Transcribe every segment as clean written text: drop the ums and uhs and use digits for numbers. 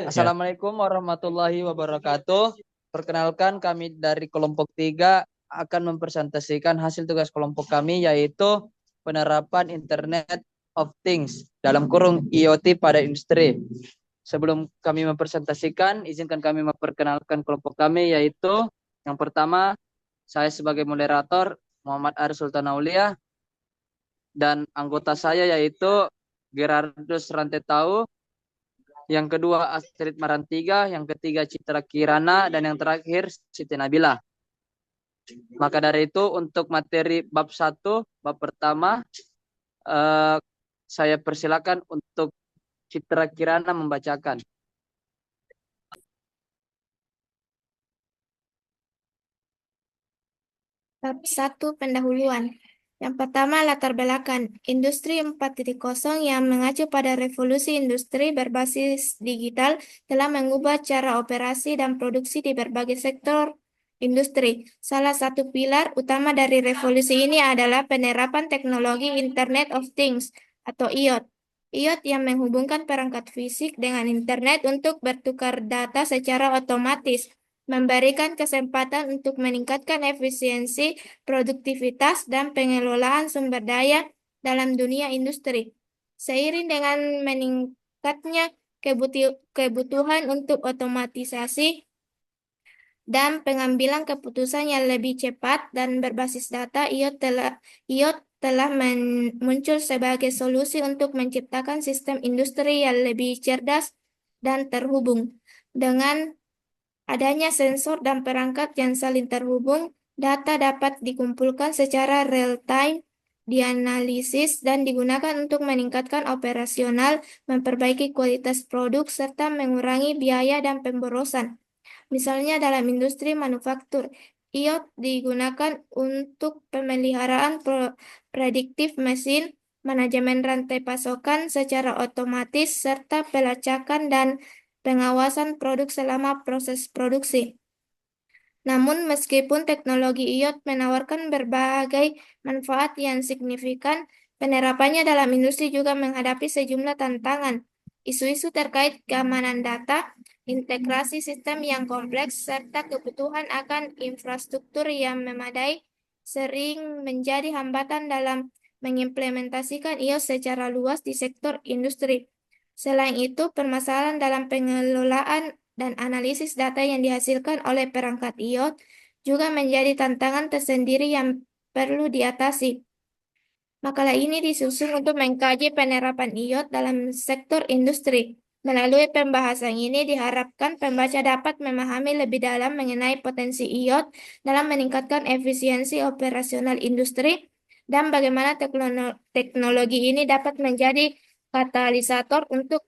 Ya, Assalamualaikum warahmatullahi wabarakatuh. Perkenalkan kami dari kelompok 3 akan mempresentasikan hasil tugas kelompok kami yaitu penerapan Internet of Things dalam kurung IoT pada industri. Sebelum kami mempresentasikan, izinkan kami memperkenalkan kelompok kami yaitu yang pertama saya sebagai moderator Muhammad Arif Sultan Aulia dan anggota saya yaitu Gerardus Rantetau, yang kedua Astrid Marantiga, yang ketiga Citra Kirana, dan yang terakhir Siti Nabila. Maka dari itu untuk materi bab 1, bab pertama, eh, saya persilakan untuk Citra Kirana membacakan. Bab 1 Pendahuluan. Yang pertama, latar belakang Industri 4.0 yang mengacu pada revolusi industri berbasis digital telah mengubah cara operasi dan produksi di berbagai sektor industri. Salah satu pilar utama dari revolusi ini adalah penerapan teknologi Internet of Things atau IoT. IoT yang menghubungkan perangkat fisik dengan internet untuk bertukar data secara otomatis, memberikan kesempatan untuk meningkatkan efisiensi, produktivitas, dan pengelolaan sumber daya dalam dunia industri. Seiring dengan meningkatnya kebutuhan untuk otomatisasi dan pengambilan keputusan yang lebih cepat dan berbasis data, IoT telah muncul sebagai solusi untuk menciptakan sistem industri yang lebih cerdas dan terhubung. Dengan adanya sensor dan perangkat yang saling terhubung, data dapat dikumpulkan secara real-time, dianalisis, dan digunakan untuk meningkatkan operasional, memperbaiki kualitas produk, serta mengurangi biaya dan pemborosan. Misalnya dalam industri manufaktur, IoT digunakan untuk pemeliharaan prediktif mesin, manajemen rantai pasokan secara otomatis, serta pelacakan dan pengawasan produk selama proses produksi. Namun, meskipun teknologi IoT menawarkan berbagai manfaat yang signifikan, penerapannya dalam industri juga menghadapi sejumlah tantangan. Isu-isu terkait keamanan data, integrasi sistem yang kompleks, serta kebutuhan akan infrastruktur yang memadai sering menjadi hambatan dalam mengimplementasikan IoT secara luas di sektor industri. Selain itu, permasalahan dalam pengelolaan dan analisis data yang dihasilkan oleh perangkat IoT juga menjadi tantangan tersendiri yang perlu diatasi. Makalah ini disusun untuk mengkaji penerapan IoT dalam sektor industri. Melalui pembahasan ini diharapkan pembaca dapat memahami lebih dalam mengenai potensi IoT dalam meningkatkan efisiensi operasional industri dan bagaimana teknologi ini dapat menjadi katalisator untuk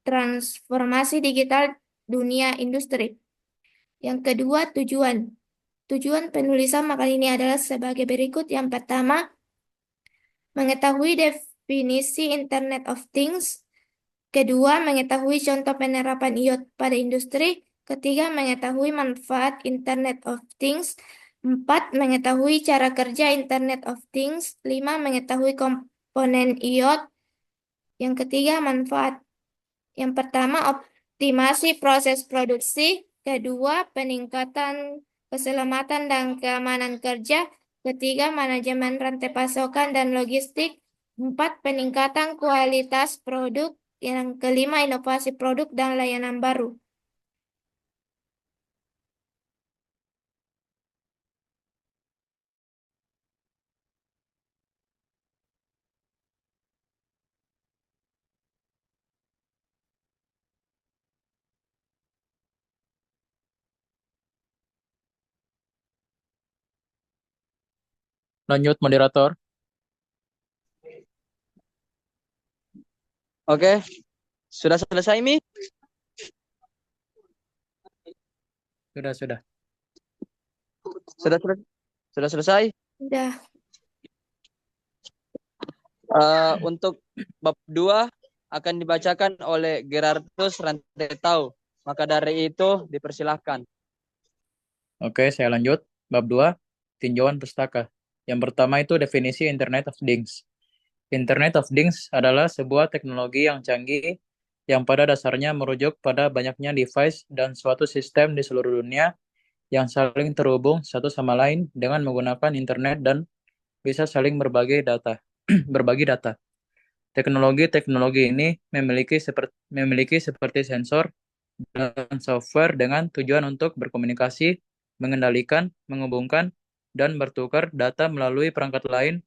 transformasi digital dunia industri. Yang kedua, tujuan. Tujuan penulisan makalah ini adalah sebagai berikut. Yang pertama, mengetahui definisi Internet of Things. Kedua, mengetahui contoh penerapan IoT pada industri. Ketiga, mengetahui manfaat Internet of Things. Empat, mengetahui cara kerja Internet of Things. Lima, mengetahui komponen IoT. Yang ketiga, manfaat. Yang pertama, optimasi proses produksi. Kedua, peningkatan keselamatan dan keamanan kerja. Ketiga, manajemen rantai pasokan dan logistik. Empat, peningkatan kualitas produk. Yang kelima, inovasi produk dan layanan baru. lanjut moderator. Oke, sudah selesai Mi? Sudah. Sudah sudah selesai? Udah. Untuk bab 2 akan dibacakan oleh Gerardus Rantetau. Maka dari itu dipersilahkan. Oke, saya lanjut. Bab 2, tinjauan pustaka. Yang pertama itu definisi Internet of Things. Internet of Things adalah sebuah teknologi yang canggih yang pada dasarnya merujuk pada banyaknya device dan suatu sistem di seluruh dunia yang saling terhubung satu sama lain dengan menggunakan internet dan bisa saling berbagi data. berbagi data. Teknologi-teknologi ini memiliki seperti sensor dan software dengan tujuan untuk berkomunikasi, mengendalikan, menghubungkan, dan bertukar data melalui perangkat lain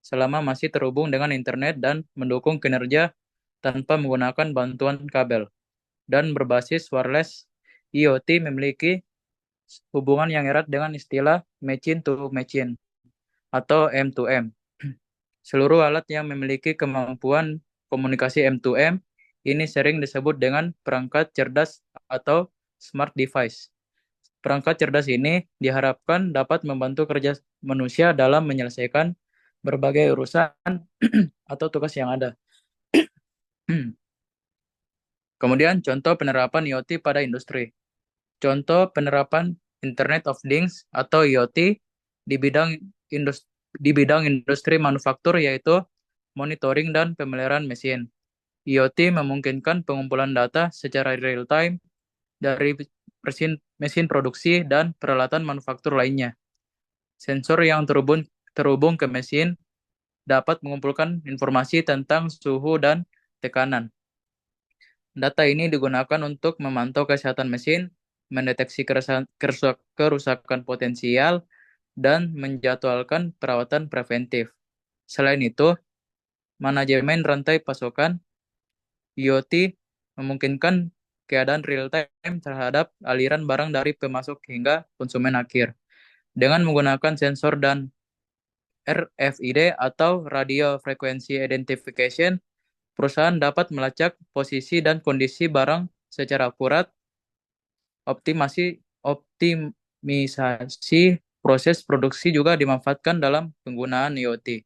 selama masih terhubung dengan internet dan mendukung kinerja tanpa menggunakan bantuan kabel. Dan berbasis wireless, IoT memiliki hubungan yang erat dengan istilah machine to machine atau M2M. Seluruh alat yang memiliki kemampuan komunikasi M2M ini sering disebut dengan perangkat cerdas atau smart device. Perangkat cerdas ini diharapkan dapat membantu kerja manusia dalam menyelesaikan berbagai urusan atau tugas yang ada. Kemudian contoh penerapan IoT pada industri. Contoh penerapan Internet of Things atau IoT di bidang industri manufaktur yaitu monitoring dan pemeliharaan mesin. IoT memungkinkan pengumpulan data secara real time dari mesin produksi dan peralatan manufaktur lainnya. Sensor yang terhubung ke mesin dapat mengumpulkan informasi tentang suhu dan tekanan. Data ini digunakan untuk memantau kesehatan mesin, mendeteksi kerusakan potensial, dan menjadwalkan perawatan preventif. Selain itu, manajemen rantai pasokan IoT memungkinkan keadaan real-time terhadap aliran barang dari pemasok hingga konsumen akhir. Dengan menggunakan sensor dan RFID atau Radio Frequency Identification, perusahaan dapat melacak posisi dan kondisi barang secara akurat, optimisasi proses produksi juga dimanfaatkan dalam penggunaan IoT.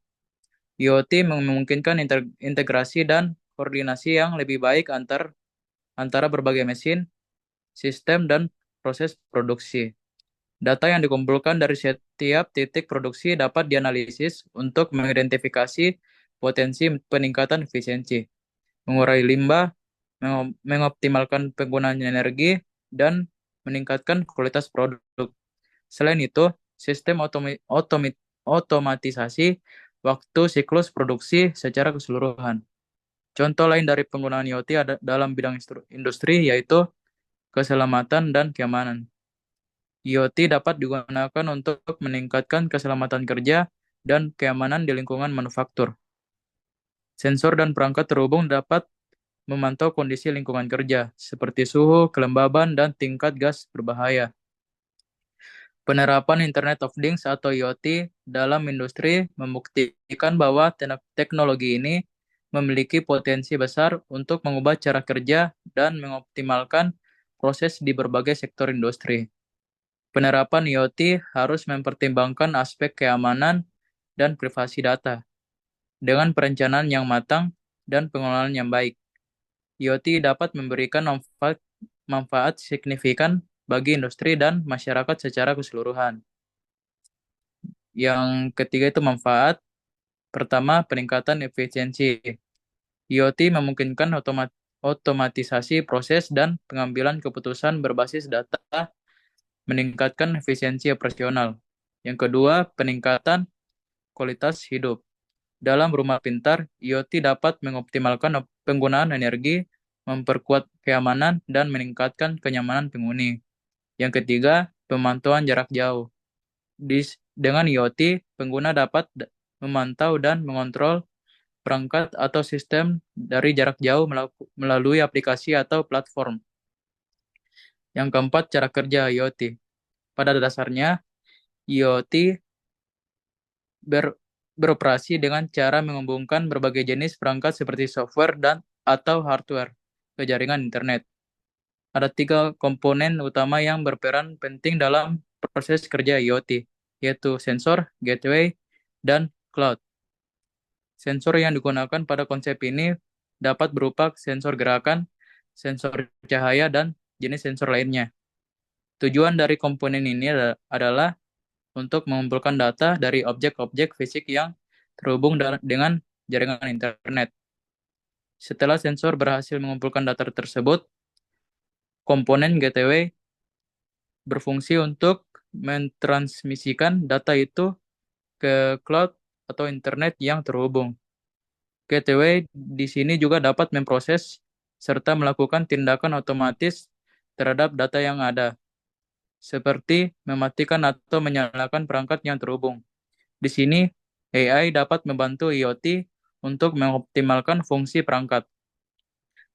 IoT memungkinkan integrasi dan koordinasi yang lebih baik antara berbagai mesin, sistem, dan proses produksi. Data yang dikumpulkan dari setiap titik produksi dapat dianalisis untuk mengidentifikasi potensi peningkatan efisiensi, mengurai limbah, mengoptimalkan penggunaan energi, dan meningkatkan kualitas produk. Selain itu, sistem otomatisasi waktu siklus produksi secara keseluruhan. Contoh lain dari penggunaan IoT dalam bidang industri yaitu keselamatan dan keamanan. IoT dapat digunakan untuk meningkatkan keselamatan kerja dan keamanan di lingkungan manufaktur. Sensor dan perangkat terhubung dapat memantau kondisi lingkungan kerja, seperti suhu, kelembaban, dan tingkat gas berbahaya. Penerapan Internet of Things atau IoT dalam industri membuktikan bahwa teknologi ini memiliki potensi besar untuk mengubah cara kerja dan mengoptimalkan proses di berbagai sektor industri. Penerapan IoT harus mempertimbangkan aspek keamanan dan privasi data. Dengan perencanaan yang matang dan pengelolaan yang baik, IoT dapat memberikan manfaat signifikan bagi industri dan masyarakat secara keseluruhan. Yang ketiga itu manfaat. Pertama, peningkatan efisiensi. IoT memungkinkan otomatisasi proses dan pengambilan keputusan berbasis data, meningkatkan efisiensi operasional. Yang kedua, peningkatan kualitas hidup. Dalam rumah pintar, IoT dapat mengoptimalkan penggunaan energi, memperkuat keamanan, dan meningkatkan kenyamanan penghuni. Yang ketiga, pemantauan jarak jauh. Dengan IoT, pengguna dapat memantau dan mengontrol perangkat atau sistem dari jarak jauh melalui aplikasi atau platform. Yang keempat, cara kerja IoT. Pada dasarnya, IoT beroperasi dengan cara menghubungkan berbagai jenis perangkat seperti software atau hardware ke jaringan internet. Ada 3 komponen utama yang berperan penting dalam proses kerja IoT, yaitu sensor, gateway, dan cloud. Sensor yang digunakan pada konsep ini dapat berupa sensor gerakan, sensor cahaya, dan jenis sensor lainnya. Tujuan dari komponen ini adalah untuk mengumpulkan data dari objek-objek fisik yang terhubung dengan jaringan internet. Setelah sensor berhasil mengumpulkan data tersebut, komponen gateway berfungsi untuk mentransmisikan data itu ke cloud atau internet yang terhubung. Gateway di sini juga dapat memproses serta melakukan tindakan otomatis terhadap data yang ada, seperti mematikan atau menyalakan perangkat yang terhubung. Di sini, AI dapat membantu IoT untuk mengoptimalkan fungsi perangkat.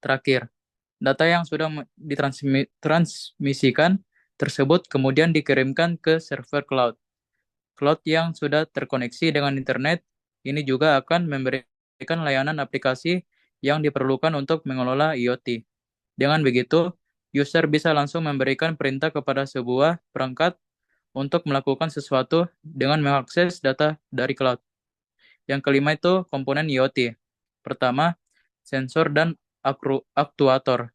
Terakhir, data yang sudah ditransmisikan tersebut kemudian dikirimkan ke server cloud. Cloud yang sudah terkoneksi dengan internet ini juga akan memberikan layanan aplikasi yang diperlukan untuk mengelola IoT. Dengan begitu, user bisa langsung memberikan perintah kepada sebuah perangkat untuk melakukan sesuatu dengan mengakses data dari cloud. Yang kelima itu komponen IoT. Pertama, sensor dan aktuator.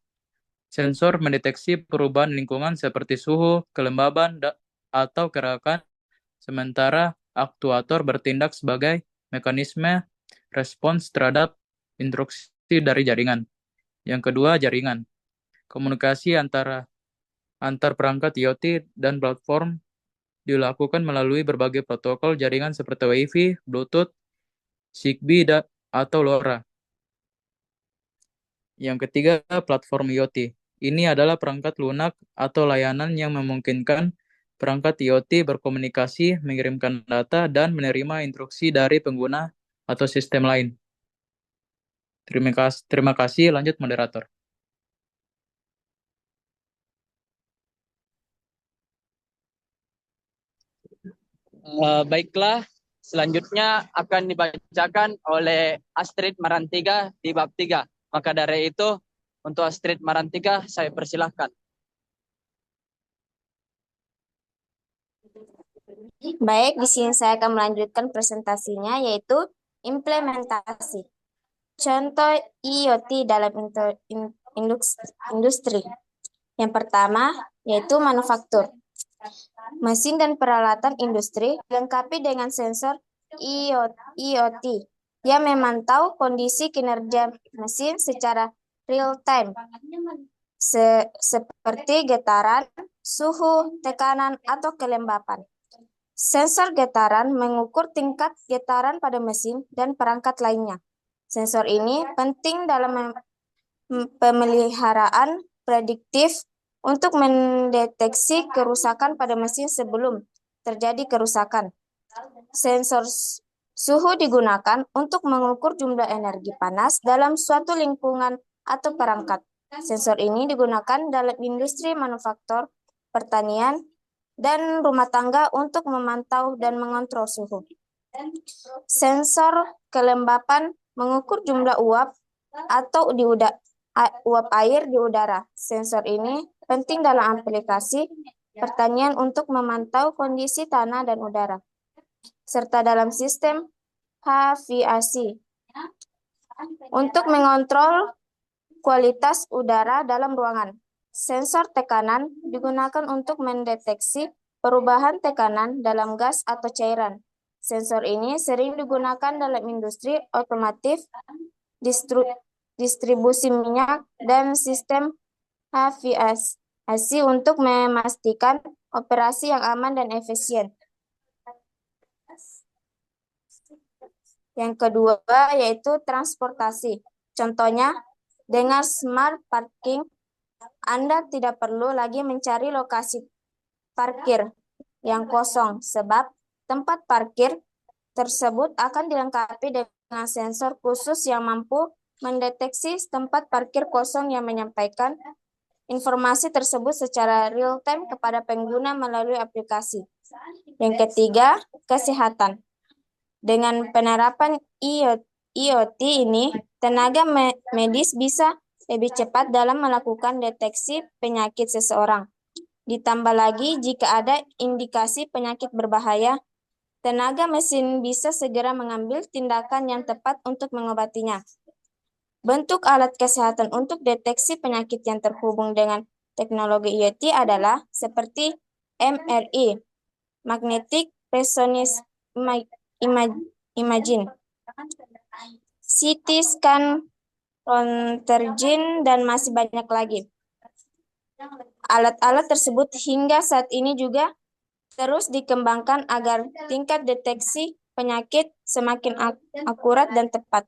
Sensor mendeteksi perubahan lingkungan seperti suhu, kelembaban, atau gerakan, sementara aktuator bertindak sebagai mekanisme respons terhadap instruksi dari jaringan. Yang kedua, jaringan. Komunikasi antar perangkat IoT dan platform dilakukan melalui berbagai protokol jaringan seperti Wi-Fi, Bluetooth, Zigbee, atau LoRa. Yang ketiga, platform IoT. Ini adalah perangkat lunak atau layanan yang memungkinkan perangkat IoT berkomunikasi, mengirimkan data, dan menerima instruksi dari pengguna atau sistem lain. Terima kasih. Lanjut, moderator. Baiklah, selanjutnya akan dibacakan oleh Astrid Marantiga di bab 3. Maka dari itu, untuk Astrid Marantiga, saya persilahkan. Baik, di sini saya akan melanjutkan presentasinya, yaitu implementasi. Contoh IoT dalam industri. Yang pertama, yaitu manufaktur. Mesin dan peralatan industri dilengkapi dengan sensor IoT yang memantau kondisi kinerja mesin secara real time, seperti getaran, suhu, tekanan, atau kelembapan. Sensor getaran mengukur tingkat getaran pada mesin dan perangkat lainnya. Sensor ini penting dalam pemeliharaan prediktif untuk mendeteksi kerusakan pada mesin sebelum terjadi kerusakan. Sensor suhu digunakan untuk mengukur jumlah energi panas dalam suatu lingkungan atau perangkat. Sensor ini digunakan dalam industri manufaktur, pertanian, dan rumah tangga untuk memantau dan mengontrol suhu. Sensor kelembapan mengukur jumlah uap atau uap air di udara. Sensor ini penting dalam aplikasi pertanian untuk memantau kondisi tanah dan udara, serta dalam sistem HVAC untuk mengontrol kualitas udara dalam ruangan. Sensor tekanan digunakan untuk mendeteksi perubahan tekanan dalam gas atau cairan. Sensor ini sering digunakan dalam industri otomotif, distribusi minyak, dan sistem HVAC untuk memastikan operasi yang aman dan efisien. Yang kedua yaitu transportasi. Contohnya, dengan smart parking, Anda tidak perlu lagi mencari lokasi parkir yang kosong, sebab tempat parkir tersebut akan dilengkapi dengan sensor khusus yang mampu mendeteksi tempat parkir kosong yang menyampaikan informasi tersebut secara real-time kepada pengguna melalui aplikasi. Yang ketiga, kesehatan. Dengan penerapan IoT ini, tenaga medis bisa lebih cepat dalam melakukan deteksi penyakit seseorang. Ditambah lagi, jika ada indikasi penyakit berbahaya, tenaga mesin bisa segera mengambil tindakan yang tepat untuk mengobatinya. Bentuk alat kesehatan untuk deteksi penyakit yang terhubung dengan teknologi IoT adalah seperti MRI, Magnetic Resonance Imaging, CT scan, rontergin, dan masih banyak lagi. Alat-alat tersebut hingga saat ini juga terus dikembangkan agar tingkat deteksi penyakit semakin akurat dan tepat.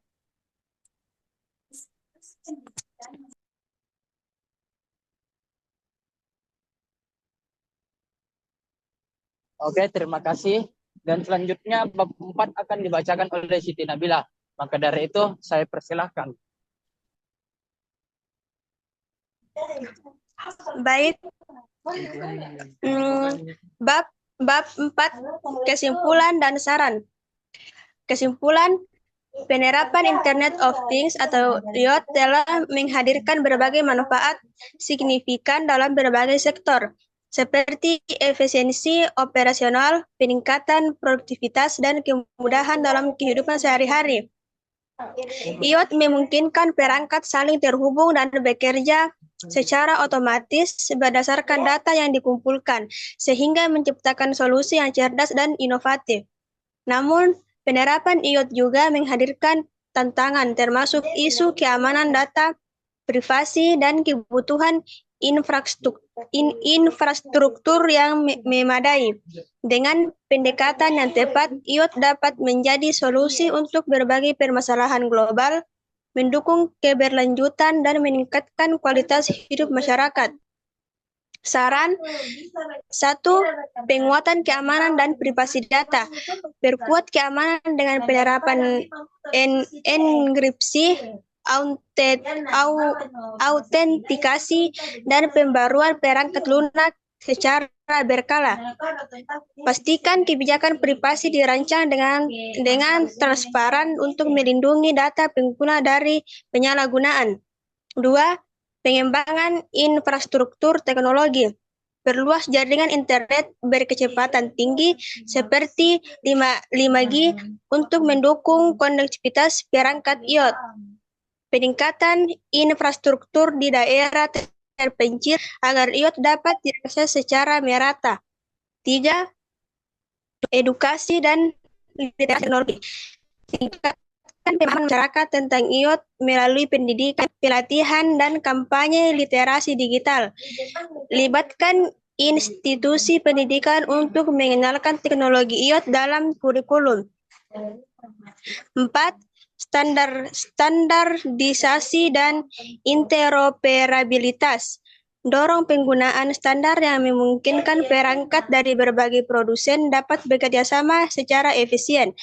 Oke, terima kasih. Dan selanjutnya bab 4 akan dibacakan oleh Siti Nabila. Maka dari itu saya persilahkan. Baik. Bab 4, kesimpulan dan saran. Kesimpulan, penerapan Internet of Things atau IoT telah menghadirkan berbagai manfaat signifikan dalam berbagai sektor, seperti efisiensi operasional, peningkatan produktivitas, dan kemudahan dalam kehidupan sehari-hari. IoT memungkinkan perangkat saling terhubung dan bekerja secara otomatis berdasarkan data yang dikumpulkan, sehingga menciptakan solusi yang cerdas dan inovatif. Namun, penerapan IoT juga menghadirkan tantangan termasuk isu keamanan data, privasi, dan kebutuhan infrastruktur yang memadai. Dengan pendekatan yang tepat, IoT dapat menjadi solusi untuk berbagai permasalahan global, mendukung keberlanjutan, dan meningkatkan kualitas hidup masyarakat. Saran 1. Penguatan keamanan dan privasi data. Perkuat keamanan dengan penerapan enkripsi, autentikasi, dan pembaruan perangkat lunak secara berkala. Pastikan kebijakan privasi dirancang dengan transparan untuk melindungi data pengguna dari penyalahgunaan. 2. Pengembangan infrastruktur teknologi. Perluas jaringan internet berkecepatan tinggi seperti 5G untuk mendukung konektivitas perangkat IoT. Peningkatan infrastruktur di daerah terpencil agar IoT dapat diakses secara merata. 3. Edukasi dan literasi teknologi. Tingkatkan pemahaman masyarakat tentang IoT melalui pendidikan, pelatihan, dan kampanye literasi digital. Libatkan institusi pendidikan untuk mengenalkan teknologi IoT dalam kurikulum. 4. Standarisasi dan interoperabilitas. Dorong penggunaan standar yang memungkinkan perangkat dari berbagai produsen dapat bekerjasama secara efisien.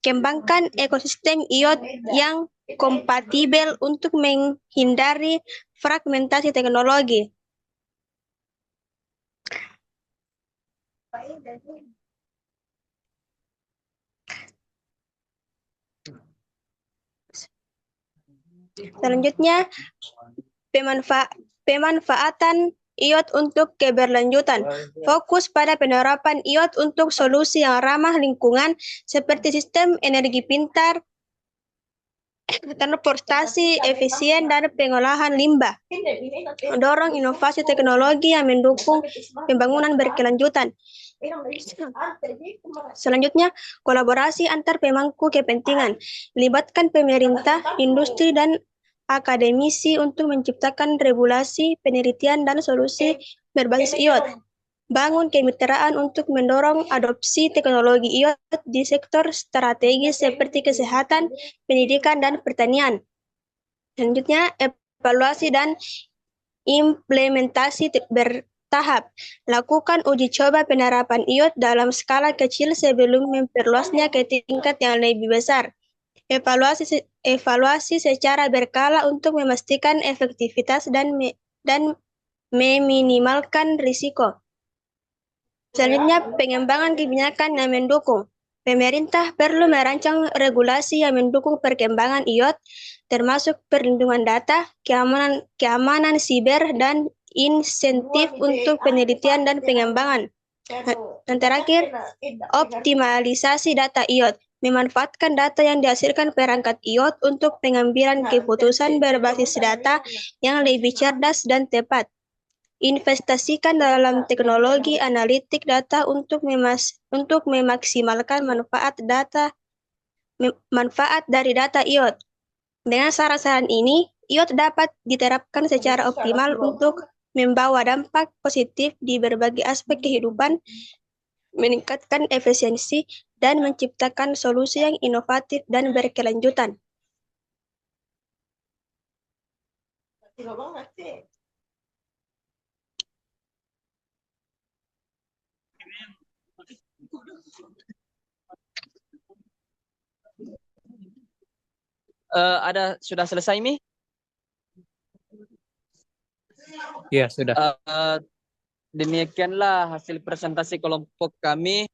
Kembangkan ekosistem IoT yang kompatibel untuk menghindari fragmentasi teknologi. Selanjutnya, pemanfaatan IoT untuk keberlanjutan. Fokus pada penerapan IoT untuk solusi yang ramah lingkungan seperti sistem energi pintar, transportasi efisien, dan pengolahan limbah. Dorong inovasi teknologi yang mendukung pembangunan berkelanjutan. Selanjutnya, kolaborasi antar pemangku kepentingan. Libatkan pemerintah, industri, dan akademisi untuk menciptakan regulasi, penelitian, dan solusi berbasis IoT. Bangun kemitraan untuk mendorong adopsi teknologi IoT di sektor strategis seperti kesehatan, pendidikan, dan pertanian. Selanjutnya, evaluasi dan implementasi bertahap. Lakukan uji coba penerapan IoT dalam skala kecil sebelum memperluasnya ke tingkat yang lebih besar. Evaluasi secara berkala untuk memastikan efektivitas dan meminimalkan risiko. Selanjutnya, pengembangan kebijakan yang mendukung. Pemerintah perlu merancang regulasi yang mendukung perkembangan IoT, termasuk perlindungan data, keamanan siber, dan insentif untuk penelitian dan pengembangan. Dan terakhir, optimalisasi data IoT. Memanfaatkan data yang dihasilkan perangkat IoT untuk pengambilan keputusan berbasis data yang lebih cerdas dan tepat. Investasikan dalam teknologi analitik data untuk memaksimalkan manfaat dari data IoT. Dengan saran-saran ini, IoT dapat diterapkan secara optimal untuk membawa dampak positif di berbagai aspek kehidupan, meningkatkan efisiensi, dan menciptakan solusi yang inovatif dan berkelanjutan. Sudah selesai, Mi? Ya, sudah. Demikianlah hasil presentasi kelompok kami.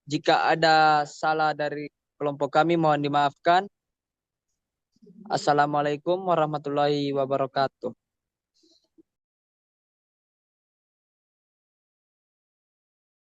Jika ada salah dari kelompok kami, mohon dimaafkan. Assalamualaikum warahmatullahi wabarakatuh.